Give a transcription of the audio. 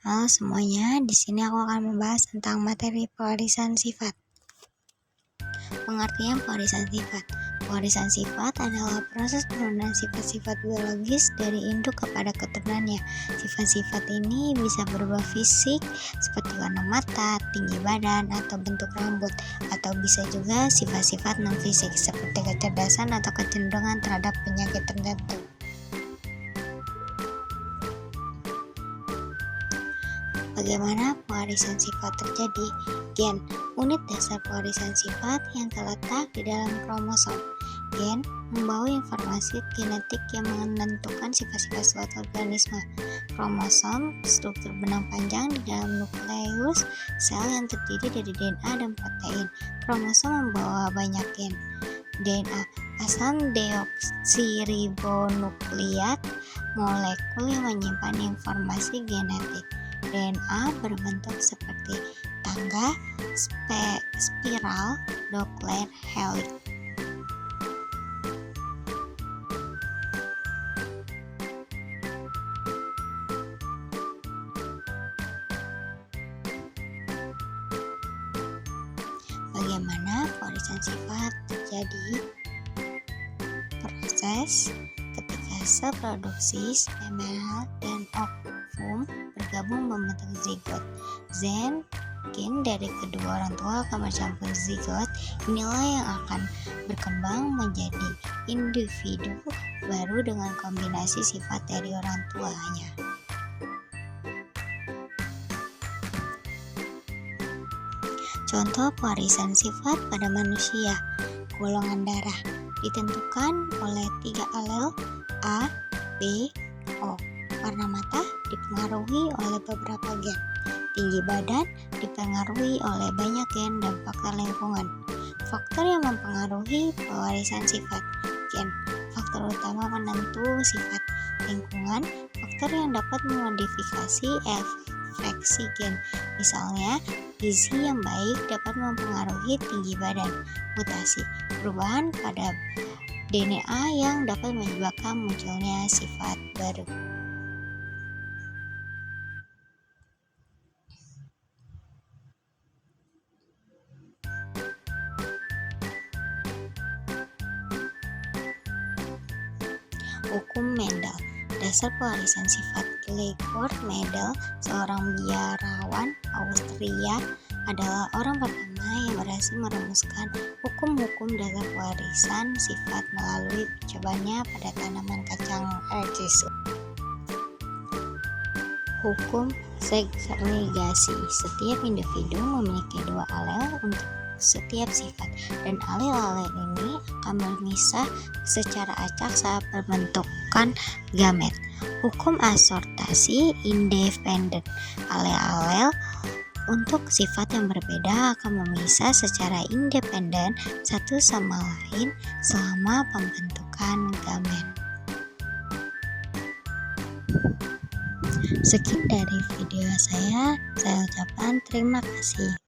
Halo semuanya, di sini aku akan membahas tentang materi pewarisan sifat. Pengertian pewarisan sifat. Pewarisan sifat adalah proses penurunan sifat-sifat biologis dari induk kepada keturunannya. Sifat-sifat ini bisa berubah fisik seperti warna mata, tinggi badan, atau bentuk rambut, atau bisa juga sifat-sifat non-fisik seperti kecerdasan atau kecenderungan terhadap penyakit tertentu. Bagaimana pewarisan sifat terjadi? Gen, unit dasar pewarisan sifat yang terletak di dalam kromosom. Gen membawa informasi genetik yang menentukan sifat-sifat suatu organisme. Kromosom, struktur benang panjang di dalam nukleus sel yang terdiri dari DNA dan protein. Kromosom membawa banyak gen. DNA, asam deoksiribonukleat, molekul yang menyimpan informasi genetik. DNA berbentuk seperti tangga, spiral, Doppler helix. Bagaimana pewarisan sifat terjadi? Proses ketika sel produksi sperma dan ovum bergabung membentuk zigot. Gen dari kedua orang tua akan bercampur zigot. Inilah yang akan berkembang menjadi individu baru dengan kombinasi sifat dari orang tuanya. Contoh pewarisan sifat pada manusia. Golongan darah ditentukan oleh 3 alel A, B, O. Warna mata dipengaruhi oleh beberapa gen. Tinggi badan dipengaruhi oleh banyak gen dan faktor lingkungan. Faktor yang mempengaruhi pewarisan sifat. Gen, faktor utama penentu sifat. Lingkungan, faktor yang dapat memodifikasi efeksi gen. Misalnya, gizi yang baik dapat mempengaruhi tinggi badan. Mutasi, perubahan pada DNA yang dapat menyebabkan munculnya sifat baru. Hukum Mendel. Dasar pewarisan sifat. Georg Mendel, seorang biarawan Austria, adalah orang pertama yang berhasil merumuskan hukum-hukum dasar pewarisan sifat melalui percobaannya pada tanaman kacang ercisu. Hukum segregasi. Setiap individu memiliki 2 alel untuk setiap sifat, dan alel-alel ini akan berpisah secara acak saat pembentukan gamet. Hukum asortasi independen. Alel-alel untuk sifat yang berbeda akan memisah secara independen satu sama lain selama pembentukan gamet. Sekian dari video saya ucapkan terima kasih.